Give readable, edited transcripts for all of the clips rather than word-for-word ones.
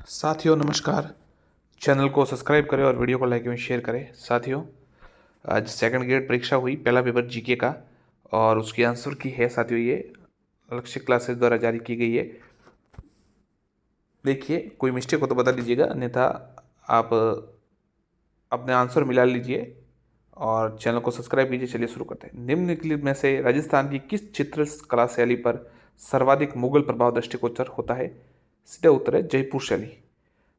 साथियों नमस्कार। चैनल को सब्सक्राइब करें और वीडियो को लाइक एवं शेयर करें। साथियों, आज सेकंड ग्रेड परीक्षा हुई, पहला पेपर जीके का, और उसकी आंसर की है साथियों ये लक्ष्य क्लासेस द्वारा जारी की गई है। देखिए, कोई मिस्टेक हो तो बता दीजिएगा, अन्यथा आप अपने आंसर मिला लीजिए और चैनल को सब्सक्राइब कीजिए। चलिए शुरू करते हैं। निम्नलिखित में से राजस्थान की किस चित्र कला शैली पर सर्वाधिक मुगल प्रभाव दृष्टिगोचर होता है? सीधा उत्तर है जयपुर शैली।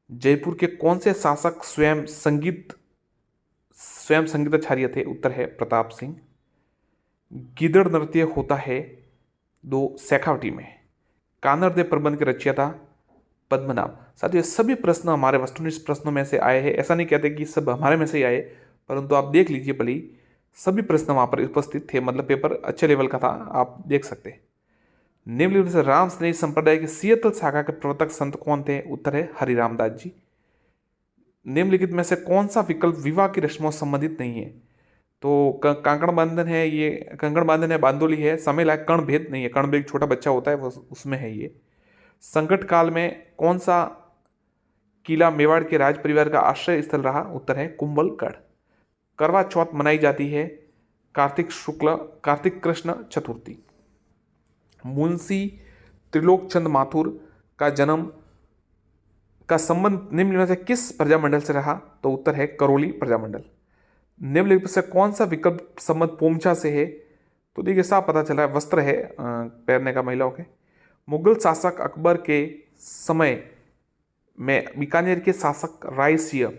जयपुर के कौन से शासक स्वयं संगीताचार्य थे? उत्तर है प्रताप सिंह। गिदड़ नृत्य होता है दो शेखावटी में। कानरदेव प्रबंध के रचयिता पद्मनाभ। साथियों, ये सभी प्रश्न हमारे वस्तुनिष्ठ प्रश्नों में से आए हैं। ऐसा नहीं कहते कि सब हमारे में से ही आए, परंतु आप देख लीजिए, भले ही सभी प्रश्न वहां पर उपस्थित थे, मतलब पेपर अच्छे लेवल का था, आप देख सकते हैं। निम्नलिखित से राम स्नेही संप्रदाय के सियतल शाखा के प्रवर्तक संत कौन थे? उत्तर है हरिराम दास जी। निम्नलिखित में से कौन सा विकल्प विवाह की रस्मों से संबंधित नहीं है? तो कांकड़ बांधन है, ये कंकड़ बांधन है, बांदोली है, समय लायक कर्ण भेद नहीं है, कर्ण भेद छोटा बच्चा होता है वो उसमें है ये। संकट काल में कौन सा किला मेवाड़ के राज परिवार का आश्रय स्थल रहा? उत्तर है कुंभलगढ़। करवा चौथ मनाई जाती है कार्तिक कृष्ण चतुर्थी। मुंशी त्रिलोक चंद माथुर का जन्म का संबंध निम्न में से किस प्रजामंडल से रहा? तो उत्तर है करौली प्रजामंडल। निम्नलिखित से कौन सा विकल्प संबंध पोमचा से है? तो देखिए, साफ पता चला है, वस्त्र है पहनने का महिलाओं के। मुगल शासक अकबर के समय में बीकानेर के शासक राय सिंह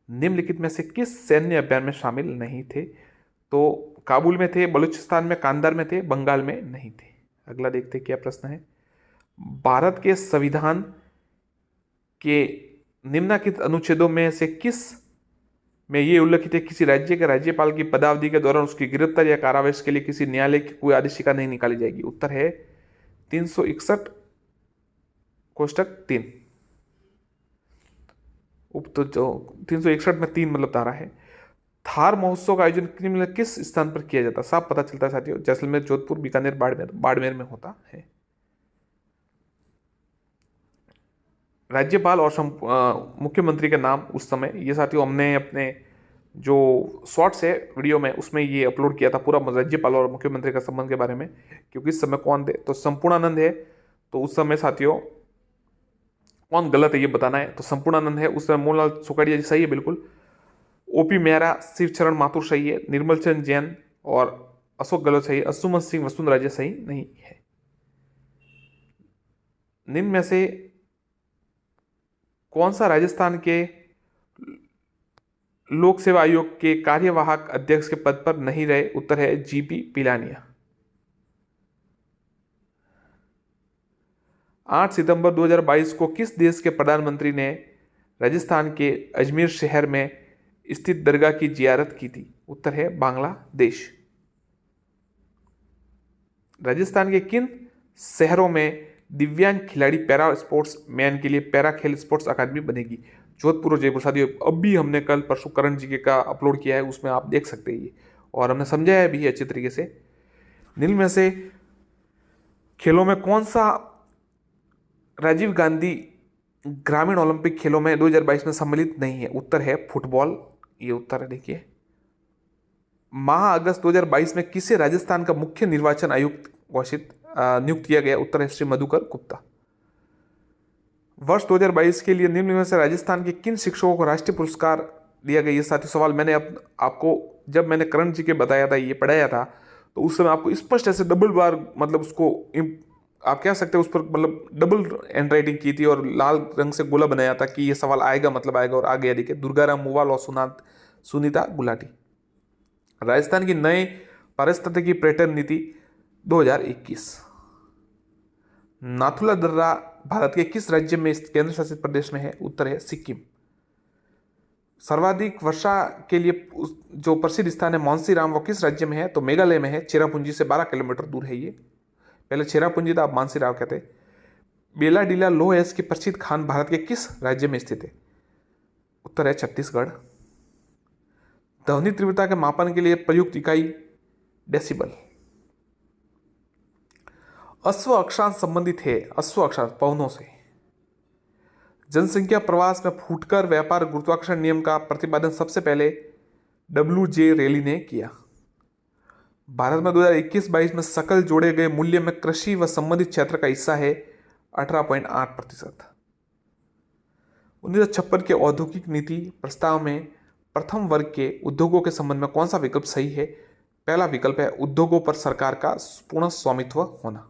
निम्नलिखित में से किस सैन्य अभियान में शामिल नहीं थे? तो काबुल में थे, बलूचिस्तान में, कांधार में थे, बंगाल में नहीं थे। अगला देखते क्या प्रश्न है। भारत के संविधान के निम्नलिखित अनुच्छेदों में से किस में ये उल्लिखित है किसी राज्य के राज्यपाल की पदावधि के दौरान उसकी गिरफ्तार या कारावास के लिए किसी न्यायालय की कोई आदेशिका नहीं निकाली जाएगी? उत्तर है 361 कोष्टक 3। तो जो 361 में 3 मतलब तारा है। थार महोत्सव का आयोजन किस स्थान पर किया जाता है? साफ पता चलता है साथियों, जैसलमेर, जोधपुर, बीकानेर, बाड़मेर में होता है। राज्यपाल और मुख्यमंत्री के नाम उस समय, ये साथियों हमने अपने जो शॉर्ट्स है वीडियो में उसमें ये अपलोड किया था, पूरा राज्यपाल और मुख्यमंत्री का संबंध के बारे में, क्योंकि इस समय कौन थे? तो संपूर्णानंद है। तो उस समय साथियों कौन गलत है ये बताना है। तो संपूर्णानंद है, उस समय मोहनलाल सुखाड़िया जी सही है बिल्कुल। ओपी मेहरा, शिवचरण माथुर सही है। निर्मल चंद जैन और अशोक गहलोत सही है। असुमन सिंह वसुंधरा सही नहीं है। निम्न में से कौन सा राजस्थान के लोक सेवा आयोग के कार्यवाहक अध्यक्ष के पद पर नहीं रहे? उत्तर है जीपी पिलानिया। 8 सितंबर 2022 को किस देश के प्रधानमंत्री ने राजस्थान के अजमेर शहर में स्थित दरगाह की जियारत की थी? उत्तर है बांग्लादेश। राजस्थान के किन शहरों में दिव्यांग खिलाड़ी पैरा स्पोर्ट्स मैन के लिए पैरा खेल स्पोर्ट्स अकादमी बनेगी? जोधपुर और जयपुर। साथियों, अब भी हमने कल परसों करण जी का अपलोड किया है, उसमें आप देख सकते हैं ये, और हमने समझाया भी अच्छी तरीके से। निम्न में से खेलों में कौन सा राजीव गांधी ग्रामीण ओलंपिक खेलों में 2022 में सम्मिलित नहीं है? उत्तर है फुटबॉल। ये उत्तर है, देखिए। माह अगस्त 2022 में किसे राजस्थान का मुख्य निर्वाचन आयुक्त नियुक्त किया गया? उत्तर है श्री मधुकर गुप्ता। वर्ष 2022 के लिए निम्न में से राजस्थान के किन शिक्षकों को राष्ट्रीय पुरस्कार दिया गया? ये साथी सवाल मैंने आपको जब मैंने करण जी के बताया था, ये पढ़ाया था, तो उस समय आपको स्पष्ट ऐसे डबल बार, मतलब उसको आप कह सकते हैं उस पर, मतलब डबल हैंड राइटिंग की थी और लाल रंग से गोला बनाया था कि ये सवाल आएगा, मतलब आएगा, और आ गया। देखिए, दुर्गाराम मुवाल और सुनीता गुलाटी। राजस्थान की नए पारिस्थितिकी पर्यटन नीति 2021। नाथुला दर्रा भारत के किस राज्य में केंद्र शासित प्रदेश में है? उत्तर है सिक्किम। सर्वाधिक वर्षा के लिए जो प्रसिद्ध स्थान है मानसीराम, वो किस राज्य में है? तो मेघालय में है। चेरापूंजी से 12 किलोमीटर दूर है ये। पहले चेरापूंजी था, अब मानसीराम कहते हैं। बेला डीला लोह एस की प्रसिद्ध खान भारत के किस राज्य में स्थित है? उत्तर है छत्तीसगढ़। ध्वनि तीव्रता के मापन के लिए प्रयुक्त इकाई डेसिबल। अश्व अक्षांश संबंधित है, अश्व अक्षांश पवनों से। जनसंख्या प्रवास में फुटकर व्यापार गुरुत्वाकर्षण नियम का प्रतिपादन सबसे पहले WJ रेली ने किया। भारत में 2021-22 में सकल जोड़े गए मूल्य में कृषि व संबंधित क्षेत्र का हिस्सा है 18.8%। 1956 के औद्योगिक नीति प्रस्ताव में प्रथम वर्ग के उद्योगों के संबंध में कौन सा विकल्प सही है? पहला विकल्प है उद्योगों पर सरकार का पूर्ण स्वामित्व होना।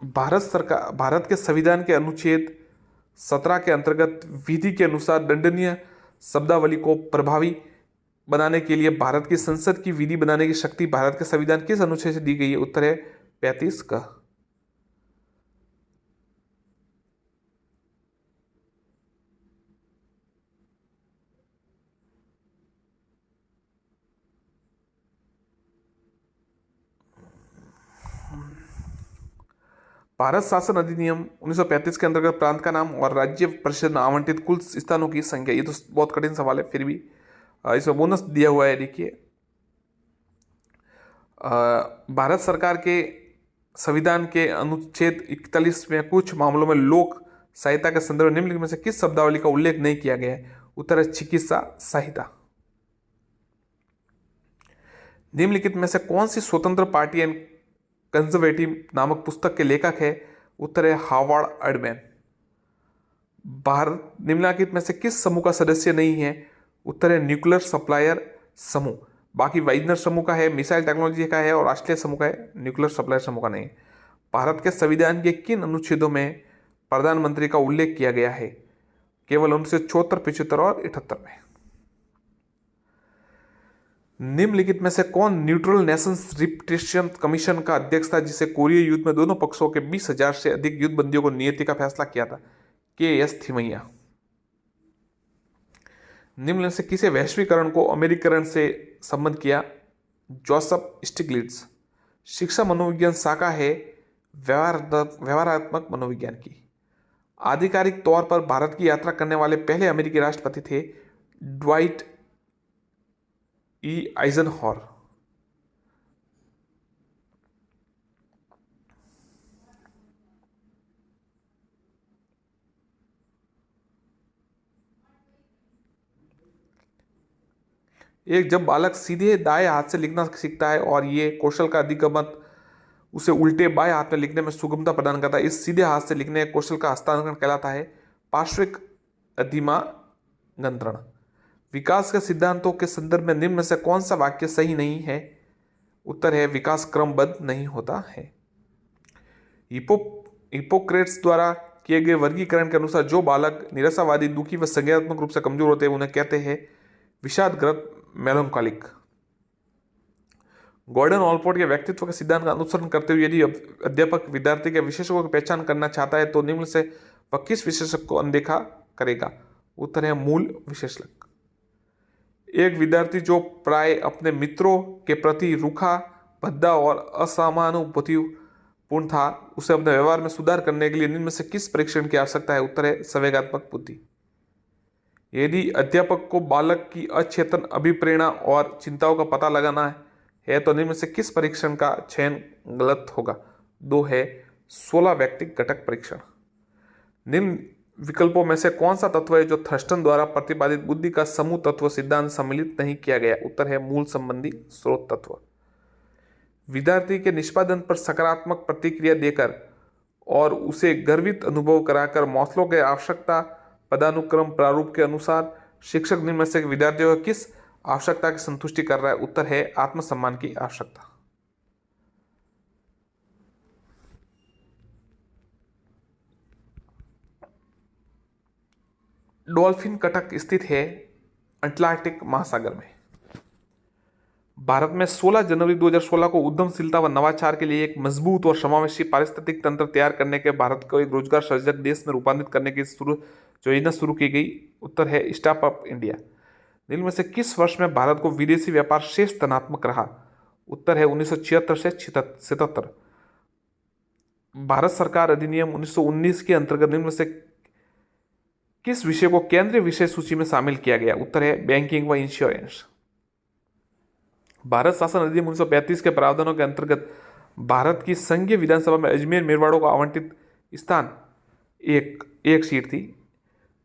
भारत के संविधान के अनुच्छेद 17 के अंतर्गत विधि के अनुसार दंडनीय शब्दावली को प्रभावी बनाने के लिए भारत की संसद की विधि बनाने की शक्ति भारत के संविधान किस अनुच्छेद से दी गई है? उत्तर है 35 का। भारत शासन अधिनियम 1935 के अंतर्गत प्रांत का नाम और राज्य परिषद में आवंटित कुल स्थानों की संख्या, ये तो बहुत कठिन सवाल है, फिर भी इसमें बोनस दिया हुआ है। देखिए, भारत सरकार के संविधान के अनुच्छेद 41 में कुछ मामलों में लोक सहायता के संदर्भ में निम्नलिखित में से किस शब्दावली का उल्लेख नहीं किया गया है? उत्तर है चिकित्सा सहायता। निम्नलिखित में से कौन सी स्वतंत्र पार्टी एंड कंजर्वेटिव नामक पुस्तक के लेखक है? उत्तर है हावर्ड एडमैन। भारत निम्नलिखित में से किस समूह का सदस्य नहीं है? उत्तर है न्यूक्लियर सप्लायर समूह। बाकी वाइजनर समूह का है, मिसाइल टेक्नोलॉजी का है और ऑस्ट्रेलिया समूह का है, न्यूक्लियर सप्लायर समूह का नहीं। भारत के संविधान के किन अनुच्छेदों में प्रधानमंत्री का उल्लेख किया गया है? केवल अनुच्छेद 74, 75 और 78 में। निम्नलिखित में से कौन न्यूट्रल नेशंस रिपेट्रिएशन कमीशन का अध्यक्ष था जिसे कोरिया युद्ध में दोनों पक्षों के 20,000 से अधिक युद्धबंदियों को नियति का फैसला किया था? KS थिमैया। निम्न से किसे वैश्वीकरण को अमेरिकरण से संबंध किया? जोसेफ स्टिग्लिट्ज। शिक्षा मनोविज्ञान शाखा है व्यवहारात्मक मनोविज्ञान की। आधिकारिक तौर पर भारत की यात्रा करने वाले पहले अमेरिकी राष्ट्रपति थे ड्वाइट आइजनहॉर। जब बालक सीधे दाएं हाथ से लिखना सीखता है और ये कौशल का अधिगमन उसे उल्टे बाएं हाथ में लिखने में सुगमता प्रदान करता है, इस सीधे हाथ से लिखने के कौशल का हस्तांतरण कहलाता है पार्श्विक अधिमागंत्रण। विकास के सिद्धांतों के संदर्भ में निम्न में से कौन सा वाक्य सही नहीं है? उत्तर है विकास क्रमबद्ध नहीं होता है। हिपोक्रेट्स द्वारा किए गए वर्गीकरण के अनुसार जो बालक निराशावादी, दुखी व संज्ञानात्मक रूप से कमजोर होते हैं उन्हें कहते हैं विषादग्रस्त, मेलंकोलिक। गॉर्डन ऑलपोर्ट के व्यक्तित्व के सिद्धांत का अनुसरण करते हुए यदि अध्यापक विद्यार्थी के विशेषकों की पहचान करना चाहता है तो निम्न से वह किस विशेषक को अनदेखा करेगा? उत्तर है मूल विशेषक। एक विद्यार्थी जो प्राय अपने मित्रों के प्रति रूखा, भद्दा और असहानुभूतिपूर्ण था, उसे अपने व्यवहार में सुधार करने के लिए निम्न में से किस परीक्षण की आवश्यकता है? उत्तर है संवेगात्मक बुद्धि। यदि अध्यापक को बालक की अचेतन अभिप्रेरणा और चिंताओं का पता लगाना है तो निम्न से किस परीक्षण का चयन गलत होगा? 2 है 16 व्यक्तिगत घटक परीक्षण। निम्न विकल्पों में से कौन सा तत्व है जो थर्स्टन द्वारा प्रतिपादित बुद्धि का समूह तत्व सिद्धांत सम्मिलित नहीं किया गया? उत्तर है मूल संबंधी स्रोत तत्व। विद्यार्थी के निष्पादन पर सकारात्मक प्रतिक्रिया देकर और उसे गर्वित अनुभव कराकर मौसलों के आवश्यकता पदानुक्रम प्रारूप के अनुसार शिक्षक निम्न में से विद्यार्थियों को किस आवश्यकता की संतुष्टि कर रहा है? उत्तर है आत्मसम्मान की आवश्यकता। डॉल्फिन कटक स्थित है अटलांटिक महासागर में। भारत में 16 जनवरी 2016 को उद्यमशीलता व नवाचार के लिए एक मजबूत और समावेशी पारिस्थितिक तंत्र तैयार करने के भारत को एक रोजगार सर्जक देश में रूपांतरित करने की योजना शुरू की गई। उत्तर है स्टार्टअप इंडिया। निम्न में से किस वर्ष में भारत को विदेशी व्यापार शेष धनात्मक रहा? उत्तर है 1976 से 77। भारत सरकार अधिनियम 1919 के अंतर्गत निम्न में से किस विषय को केंद्रीय विषय सूची में शामिल किया गया? उत्तर है बैंकिंग व इंश्योरेंस। भारत शासन अधिनियम 1935 के प्रावधानों के अंतर्गत भारत की संघीय विधानसभा में अजमेर मेरवाड़ों को आवंटित स्थान एक सीट थी।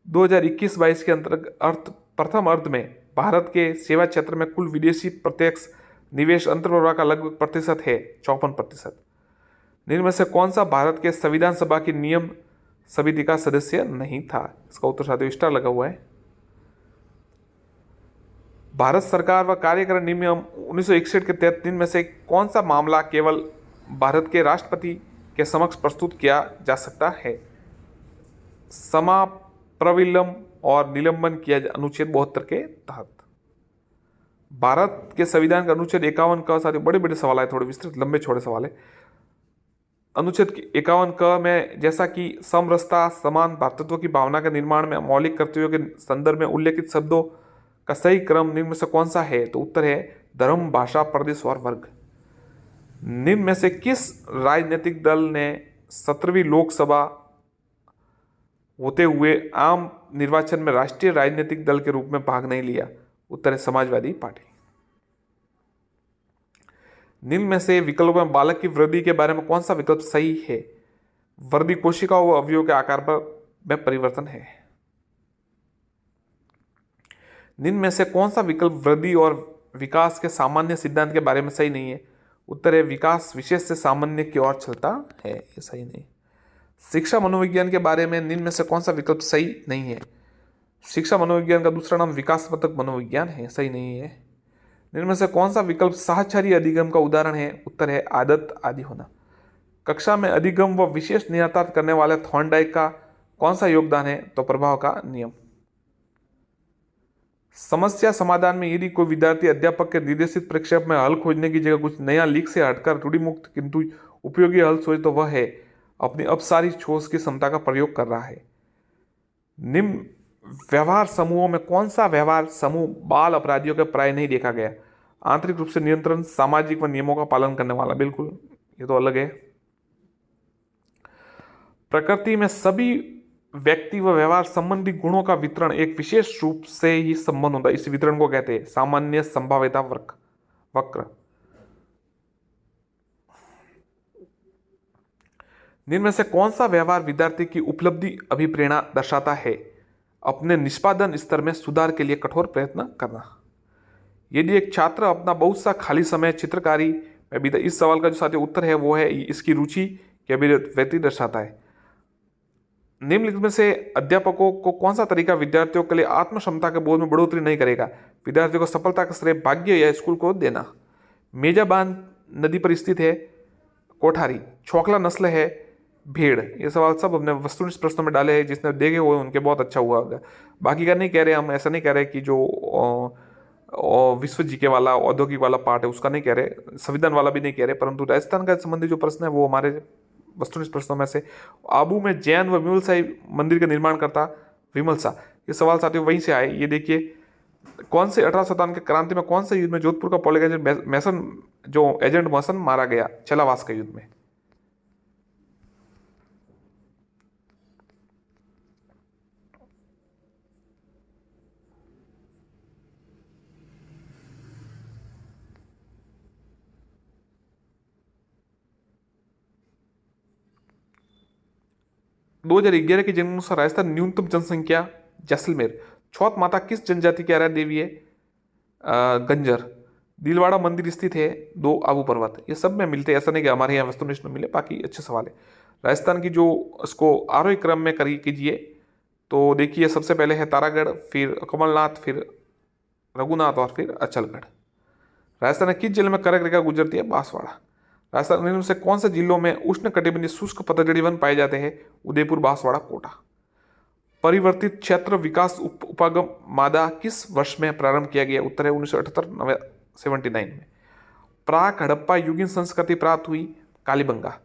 2021-22 के अंतर्गत प्रथम अर्ध में भारत के सेवा क्षेत्र में कुल विदेशी प्रत्यक्ष निवेश अंतर्प्रवाह का लगभग प्रतिशत है 54%। निम्न में से कौन सा भारत के संविधान सभा की नियम समिति का सदस्य नहीं था? इसका उत्तर साथियों स्टार लगा हुआ है। भारत सरकार व कार्यकारिणी नियम 1961 के तहत निम्न में से कौन सा मामला केवल भारत के राष्ट्रपति के समक्ष प्रस्तुत किया जा सकता है? समाप्रविलंब और निलंबन किया अनुच्छेद 72 के तहत। भारत के संविधान का अनुच्छेद 51 का साथियों बड़े बड़े सवाल है, थोड़े विस्तृत लंबे छोटे सवाल है। अनुच्छेद 51 क में जैसा कि समरसता समान भ्रातृत्व की भावना के निर्माण में मौलिक कर्तव्यों के संदर्भ में उल्लेखित शब्दों का सही क्रम निम्न में से कौन सा है? तो उत्तर है धर्म, भाषा, प्रदेश और वर्ग। निम्न में से किस राजनीतिक दल ने 17वीं लोकसभा होते हुए आम निर्वाचन में राष्ट्रीय राजनीतिक दल के रूप में भाग नहीं लिया? उत्तर है समाजवादी पार्टी। निम्न में से विकल्पों में बालक की वृद्धि के बारे में कौन सा विकल्प सही है? वृद्धि कोशिकाओं व अवयवों के आकार पर में परिवर्तन है। निम्न में से कौन सा विकल्प वृद्धि और विकास के सामान्य सिद्धांत के बारे में सही नहीं है? उत्तर है विकास विशेष से सामान्य की ओर चलता है, ये सही नहीं। शिक्षा मनोविज्ञान के बारे में निम्न में से कौन सा विकल्प सही नहीं है? शिक्षा मनोविज्ञान का दूसरा नाम विकासात्मक मनोविज्ञान है, सही नहीं है। निम्न में से कौन सा विकल्प साहचर्य अधिगम का उदाहरण है? उत्तर है आदत आदि होना। कक्षा में अधिगम व विशेष नियतार्थ करने वाले थॉर्नडाइक का कौन सा योगदान है? तो प्रभाव का नियम। समस्या समाधान में यदि कोई विद्यार्थी अध्यापक के निर्देशित प्रक्षेप में हल खोजने की जगह कुछ नया लीक से हटकर त्रुटि मुक्त किंतु उपयोगी हल सोचे तो वह है अपनी अपसारी सोच की क्षमता का प्रयोग कर रहा है। निम्न व्यवहार समूहों में कौन सा व्यवहार समूह बाल अपराधियों के प्राय नहीं देखा गया? आंतरिक रूप से नियंत्रण, सामाजिक व नियमों का पालन करने वाला, बिल्कुल ये तो अलग है। प्रकृति में सभी व्यक्ति व व्यवहार संबंधी गुणों का वितरण एक विशेष रूप से ही संबंध होता है, इस वितरण को कहते हैं सामान्य संभाव्यता वक्र। निम्न में से कौन सा व्यवहार विद्यार्थी की उपलब्धि अभिप्रेरणा दर्शाता है? अपने निष्पादन स्तर में सुधार के लिए कठोर प्रयत्न करना। यदि एक छात्र अपना बहुत सा खाली समय चित्रकारी में बीता, इस सवाल का जो साथी उत्तर है वो है इसकी रुचि की अभिव्यक्ति दर्शाता है। निम्नलिखित में से अध्यापकों को कौन सा तरीका विद्यार्थियों के लिए आत्म क्षमता के बोध में बढ़ोतरी नहीं करेगा? विद्यार्थियों को सफलता का श्रेय भाग्य या स्कूल को देना। मेजाबान नदी पर स्थित है कोठारी, छोकला नस्ल है भेड़। ये सवाल सब हमने वस्तुनिष्ठ प्रश्नों में डाले हैं, जिसने देखे हुए उनके बहुत अच्छा हुआ होगा। बाकी का नहीं कह रहे हम, ऐसा नहीं कह रहे कि जो विश्व जीके वाला औद्योगिक वाला पार्ट है उसका नहीं कह रहे, संविधान वाला भी नहीं कह रहे, परंतु राजस्थान का संबंधी जो प्रश्न है वो हमारे वस्तुनिष्ठ प्रश्नों में से। आबू में जैन व विमल शाही मंदिर का निर्माण करता विमल शाह, ये सवाल साथियों वहीं से आए। ये देखिए कौन से 1857 के क्रांति में कौन से युद्ध में जोधपुर का पॉलिटिकल एजेंट मैसन जो एजेंट मसन मारा गया? छलावास के युद्ध में। दो 2011 की जनगणना अनुसार राजस्थान न्यूनतम जनसंख्या जैसलमेर। छौत माता किस जनजाति की आराध्य देवी है? गंजर। दिलवाड़ा मंदिर स्थित है 2 आबू पर्वत। ये सब में मिलते हैं, ऐसा नहीं कि हमारे यहाँ वस्तुनिष्ठ में मिले, बाकी अच्छे सवाल है। राजस्थान की जो उसको आरोही क्रम में कीजिए तो देखिए सबसे पहले है तारागढ़, फिर कमलनाथ, फिर रघुनाथ और फिर अचलगढ़। राजस्थान में किस जिले में करक रेखा गुजरती है? बांसवाड़ा। राजस्थान में से कौन से जिलों में उष्ण कटिबंधीय शुष्क पतझड़ी वन पाए जाते हैं? उदयपुर, बांसवाड़ा, कोटा। परिवर्तित क्षेत्र विकास उपागम मादा किस वर्ष में प्रारंभ किया गया? उत्तर है 1978-79 में। प्राक हड़प्पा युगीन संस्कृति प्राप्त हुई कालीबंगा।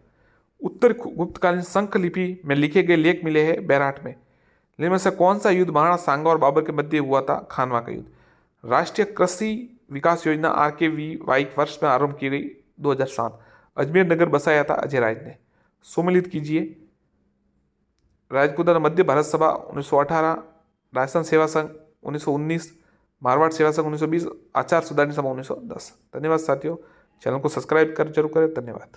उत्तर गुप्तकालीन संख लिपि में लिखे गए लेख मिले हैं बैराट में। इनमें से कौन सा युद्ध महाराणा सांगा और बाबर के मध्य हुआ था? खानवा का युद्ध। राष्ट्रीय कृषि विकास योजना RKVY वर्ष में आरंभ की गई 2007। अजमेर नगर बसाया था अजय राज ने। सम्मिलित कीजिए। राजपूताना मध्य भारत सभा 1918, राजस्थान सेवा संघ 1919, मारवाड़ सेवा संघ 1920, आचार सुधारणी सभा 1910। धन्यवाद साथियों, चैनल को सब्सक्राइब कर जरूर करें। धन्यवाद।